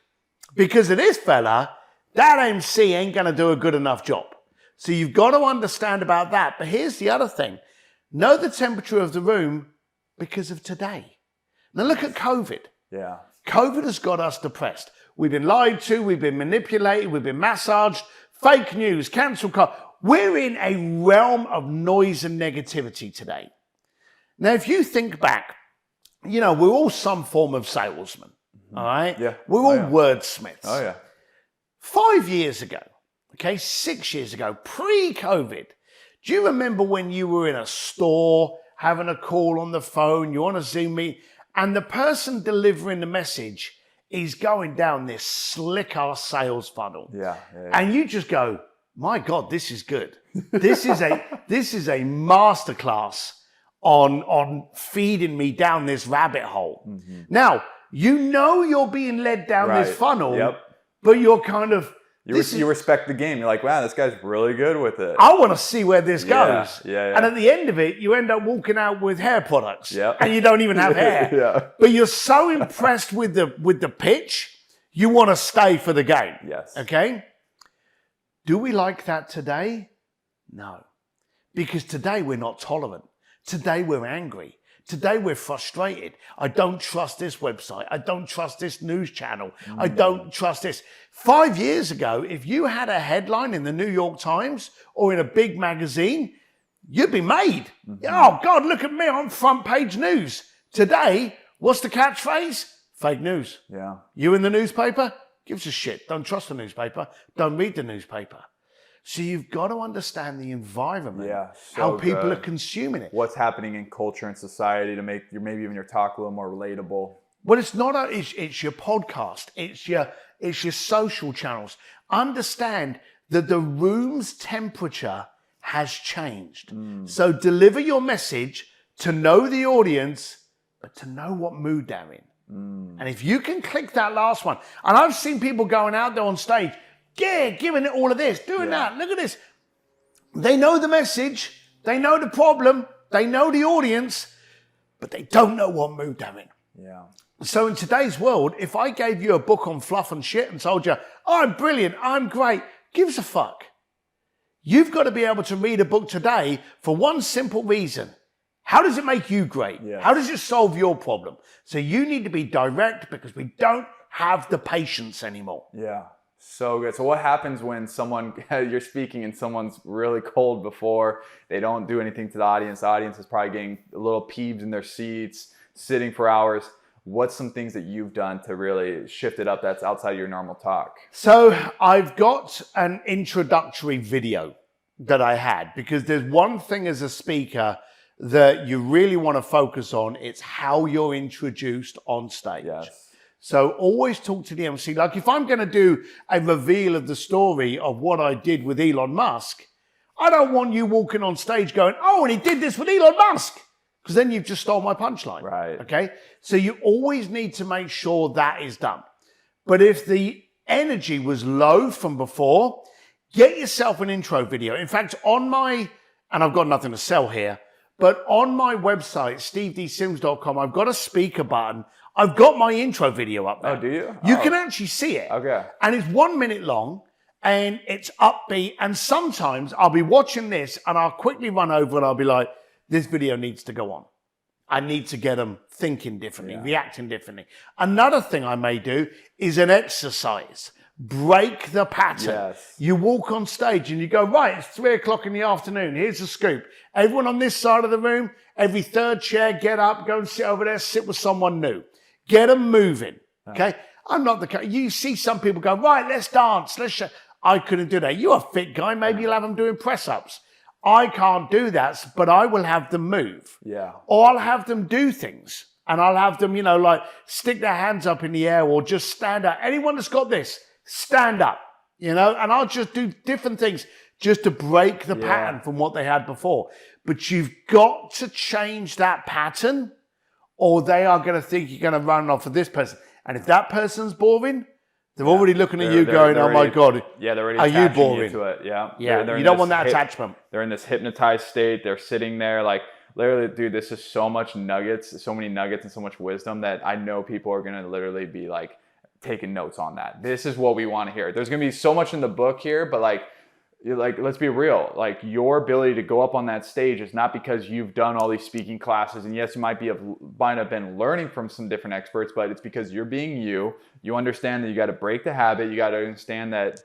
because of this fella, that MC ain't going to do a good enough job. So you've got to understand about that. But here's the other thing. Know the temperature of the room because of today. Now look at COVID. Yeah. COVID has got us depressed. We've been lied to, we've been manipulated, we've been massaged, fake news, cancel culture. We're in a realm of noise and negativity today. Now, if you think back, we're all some form of salesman, all right? Yeah. We're all wordsmiths. Oh, yeah. 5 years ago, 6 years ago, pre-COVID, do you remember when you were in a store, having a call on the phone, you're on a Zoom meeting, and the person delivering the message is going down this slick-ass sales funnel. Yeah. And you just go, my God, this is good. This is a masterclass on feeding me down this rabbit hole. Now, you're being led down this funnel, but you're kind of... You respect the game. You're like, wow, this guy's really good with it. I want to see where this goes. Yeah. And at the end of it, you end up walking out with hair products. And you don't even have hair. But you're so impressed with the pitch, you want to stay for the game. Yes. Okay? Do we like that today? No. Because today we're not tolerant. Today we're angry. Today we're frustrated. I don't trust this website. I don't trust this news channel. I don't trust this. 5 years ago, if you had a headline in the New York Times or in a big magazine, you'd be made. Oh God, look at me, I'm front page news. Today, what's the catchphrase? Fake news. Yeah. You in the newspaper? Gives a shit. Don't trust the newspaper. Don't read the newspaper. So you've got to understand the environment, how people are consuming it. What's happening in culture and society to make maybe even your talk a little more relatable. Well, it's not it's your podcast, it's your social channels. Understand that the room's temperature has changed. So deliver your message to know the audience, but to know what mood they're in. And if you can click that last one, and I've seen people going out there on stage, giving it all of this, doing that, look at this. They know the message, they know the problem, they know the audience, but they don't know what mood they're in. Yeah. So in today's world, if I gave you a book on fluff and shit and told you, oh, I'm brilliant, I'm great, gives a fuck. You've got to be able to read a book today for one simple reason. How does it make you great? Yeah. How does it solve your problem? So you need to be direct because we don't have the patience anymore. Yeah. So good. So what happens when you're speaking and someone's really cold before, they don't do anything to the audience is probably getting a little peeved in their seats, sitting for hours. What's some things that you've done to really shift it up that's outside of your normal talk? So I've got an introductory video that I had, because there's one thing as a speaker that you really want to focus on. It's how you're introduced on stage. Yes. So always talk to the MC. Like if I'm going to do a reveal of the story of what I did with Elon Musk, I don't want you walking on stage going, oh, and he did this with Elon Musk, because then you've just stole my punchline. Right. Okay. So you always need to make sure that is done. But if the energy was low from before, get yourself an intro video. In fact, and I've got nothing to sell here, but on my website, stevedsims.com, I've got a speaker button. I've got my intro video up there. Oh, do you? You can actually see it. Okay. And it's 1 minute long and it's upbeat. And sometimes I'll be watching this and I'll quickly run over and I'll be like, this video needs to go on. I need to get them thinking differently, reacting differently. Another thing I may do is an exercise. Break the pattern. Yes. You walk on stage and you go, right, it's 3 o'clock in the afternoon. Here's the scoop. Everyone on this side of the room, every third chair, get up, go and sit over there, sit with someone new. Get them moving. Okay. I'm not the kind. You see some people go, right, let's dance. I couldn't do that. You're a fit guy. Maybe you'll have them doing press ups. I can't do that, but I will have them move. Yeah. Or I'll have them do things. And I'll have them, like stick their hands up in the air or just stand up. Anyone that's got this, stand up, and I'll just do different things just to break the pattern from what they had before. But you've got to change that pattern or they are going to think you're going to run off of this person. And if that person's boring, they're already looking at you going, oh my God, they're already are you boring? To it. Yeah. Yeah. You don't want that attachment. They're in this hypnotized state. They're sitting there like, literally, dude, this is so much nuggets, so many nuggets and so much wisdom that I know people are going to literally be like taking notes on that. This is what we want to hear. There's going to be so much in the book here, but let's be real. Like your ability to go up on that stage is not because you've done all these speaking classes. And yes, you might have been learning from some different experts, but it's because you're being you. You understand that you got to break the habit. You got to understand that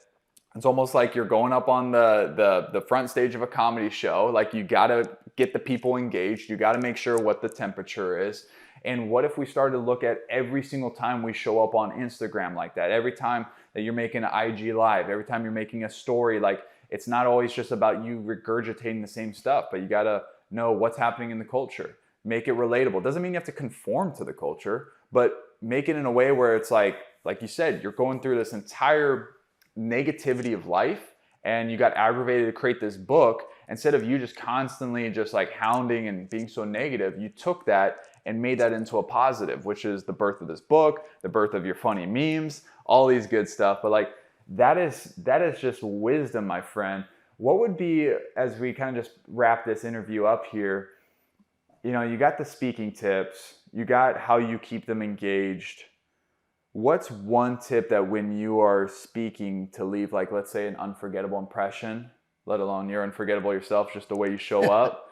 it's almost like you're going up on the front stage of a comedy show. Like you got to get the people engaged. You got to make sure what the temperature is. And what if we started to look at every single time we show up on Instagram like that? Every time that you're making an IG live, every time you're making a story, like it's not always just about you regurgitating the same stuff, but you got to know what's happening in the culture. Make it relatable. Doesn't mean you have to conform to the culture, but make it in a way where it's like you said, you're going through this entire negativity of life and you got aggravated to create this book. Instead of you just constantly just like hounding and being so negative, you took that and made that into a positive, which is the birth of this book, the birth of your funny memes, all these good stuff. But like that is just wisdom, my friend. What would be, as we kind of just wrap this interview up here, you got the speaking tips, you got how you keep them engaged. What's one tip that when you are speaking to leave, like, let's say an unforgettable impression, let alone you're unforgettable yourself, just the way you show up.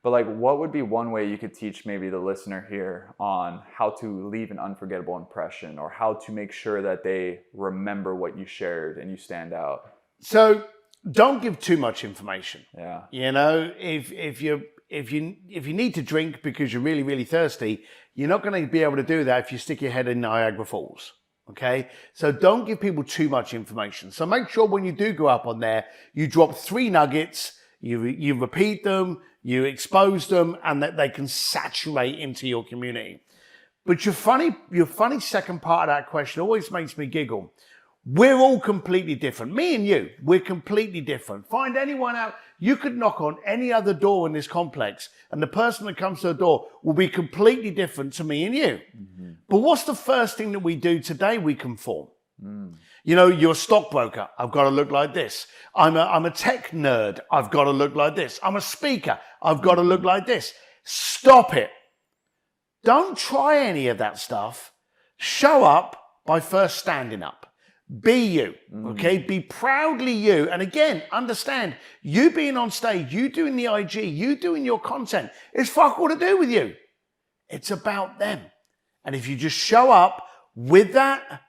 But like, what would be one way you could teach maybe the listener here on how to leave an unforgettable impression, or how to make sure that they remember what you shared and you stand out? So don't give too much information. Yeah. You know, if you need to drink because you're really, really thirsty, you're not going to be able to do that if you stick your head in Niagara Falls. Okay, so don't give people too much information. So make sure when you do go up on there, you drop 3 nuggets, you repeat them, you expose them, and that they can saturate into your community. But your funny second part of that question always makes me giggle. We're all completely different. Me and you, we're completely different. Find anyone out. You could knock on any other door in this complex, and the person that comes to the door will be completely different to me and you. Mm-hmm. But what's the first thing that we do today? We conform. You know, you're a stockbroker. I've got to look like this. I'm a tech nerd. I've got to look like this. I'm a speaker. I've got to look like this. Stop it. Don't try any of that stuff. Show up by first standing up. Be you, okay? Be proudly you. And again, understand, you being on stage, you doing the IG, you doing your content, it's fuck all to do with you. It's about them. And if you just show up with that,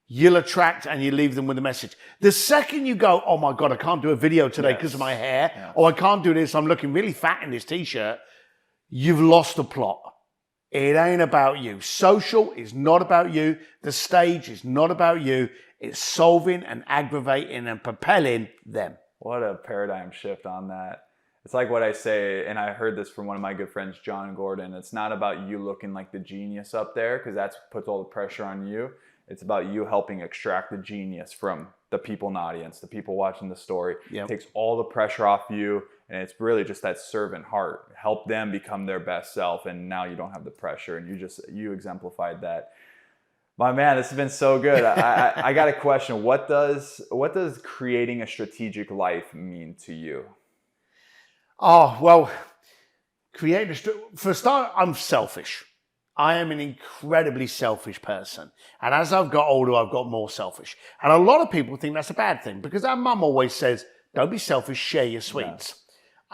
you'll attract and you leave them with a message. The second you go, oh my God, I can't do a video today because of my hair, or I can't do this, I'm looking really fat in this t-shirt, you've lost the plot. It ain't about you. Social is not about you. The stage is not about you. It's solving and aggravating and propelling them. What a paradigm shift on that. It's like what I say, and I heard this from one of my good friends, John Gordon. It's not about you looking like the genius up there, because that puts all the pressure on you. It's about you helping extract the genius from the people in the audience, the people watching the story. It takes all the pressure off you, and it's really just that servant heart. Help them become their best self, and now you don't have the pressure, and you exemplified that. My man, this has been so good. I got a question. What does creating a strategic life mean to you? Oh, well, for a start, I'm selfish. I am an incredibly selfish person. And as I've got older, I've got more selfish. And a lot of people think that's a bad thing, because our mum always says, don't be selfish, share your sweets. Yeah.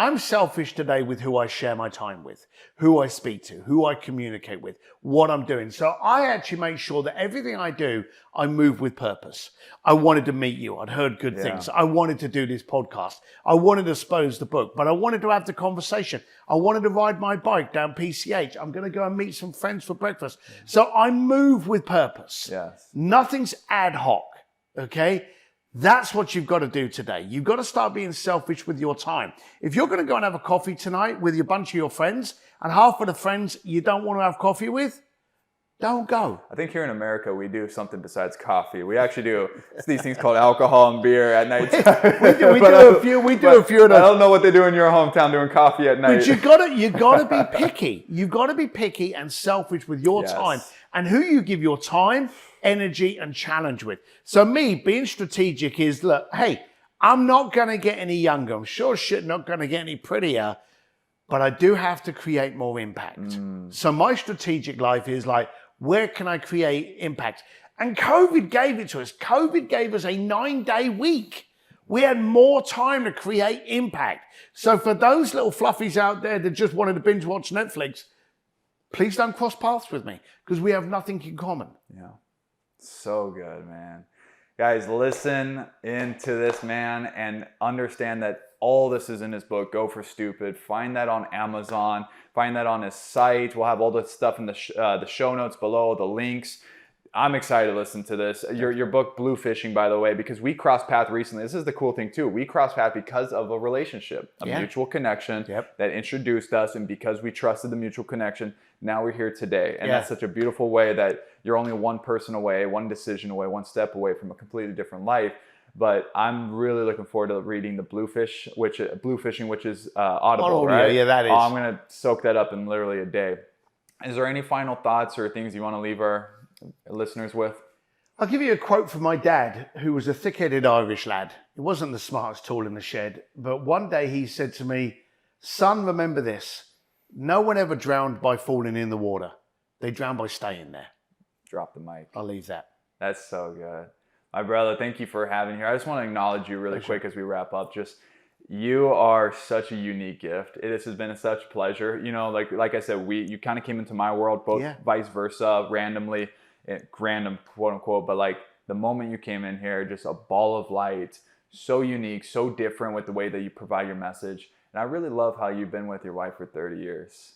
I'm selfish today with who I share my time with, who I speak to, who I communicate with, what I'm doing. So I actually make sure that everything I do, I move with purpose. I wanted to meet you. I'd heard good things. I wanted to do this podcast. I wanted to expose the book, but I wanted to have the conversation. I wanted to ride my bike down PCH. I'm going to go and meet some friends for breakfast. Yeah. So I move with purpose. Yes. Nothing's ad hoc, okay? That's what you've got to do today. You've got to start being selfish with your time. If you're going to go and have a coffee tonight with a bunch of your friends, and half of the friends you don't want to have coffee with, don't go. I think here in America, we do something besides coffee. We actually do these things called alcohol and beer at night. we do a few of those. I don't know what they do in your hometown doing coffee at night. But you got to be picky. You've got to be picky and selfish with your time and who you give your time, energy, and challenge with. So me being strategic is, look, hey, I'm not going to get any younger. I'm sure shit not going to get any prettier, but I do have to create more impact. So my strategic life is like, where can I create impact? And COVID gave it to us. COVID gave us a 9-day week. We had more time to create impact. So for those little fluffies out there that just wanted to binge watch Netflix, please don't cross paths with me, because we have nothing in common. Yeah. So good, man. Guys, listen into this man and understand that all this is in his book, Go for Stupid. Find that on Amazon. Find that on his site. We'll have all the stuff in the show notes below, the links. I'm excited to listen to this. Your book, Blue Fishing, by the way, because we crossed paths recently. This is the cool thing, too. We crossed paths because of a relationship, a mutual connection that introduced us. And because we trusted the mutual connection, now we're here today. And that's such a beautiful way that you're only one person away, one decision away, one step away from a completely different life. But I'm really looking forward to reading the Blue Fishing, which is Audible, right? Yeah, that is. I'm going to soak that up in literally a day. Is there any final thoughts or things you want to leave our listeners with? I'll give you a quote from my dad, who was a thick-headed Irish lad. He wasn't the smartest tool in the shed, but one day he said to me, "Son, remember this. No one ever drowned by falling in the water. They drowned by staying there." Drop the mic. I'll leave that. That's so good. My brother, thank you for having me here. I just want to acknowledge you really quick as we wrap up. Just, You are such a unique gift. This has been such a pleasure. You know, like I said, you kind of came into my world, both vice versa, randomly, random quote unquote. But like the moment you came in here, just a ball of light, so unique, so different with the way that you provide your message. And I really love how you've been with your wife for 30 years.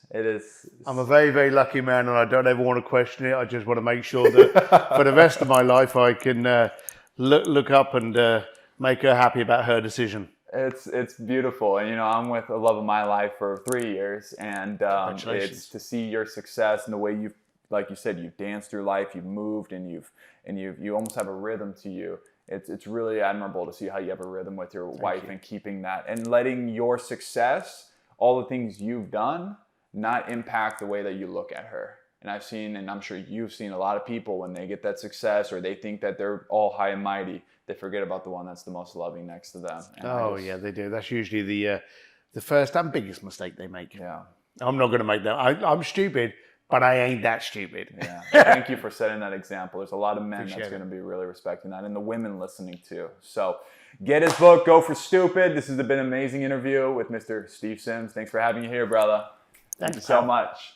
I'm a very, very lucky man, and I don't ever want to question it. I just want to make sure that for the rest of my life, I can look up and make her happy about her decision. It's beautiful. And, you know, I'm with the love of my life for 3 years. And it's to see your success and the way you've, like you said, you've danced through life, you've moved, and you almost have a rhythm to you. It's really admirable to see how you have a rhythm with your wife and keeping that and letting your success, all the things you've done, not impact the way that you look at her. And I've seen, and I'm sure you've seen a lot of people when they get that success or they think that they're all high and mighty, they forget about the one that's the most loving next to them. And yeah, they do. That's usually the first and biggest mistake they make. Yeah. I'm not going to make that. I'm stupid, but I ain't that stupid. Yeah. Thank you for setting that example. There's a lot of men that's going to be really respecting that, and the women listening too. So get his book, Go for Stupid. This has been an amazing interview with Mr. Steve Sims. Thanks for having me here, brother. Thank you so much.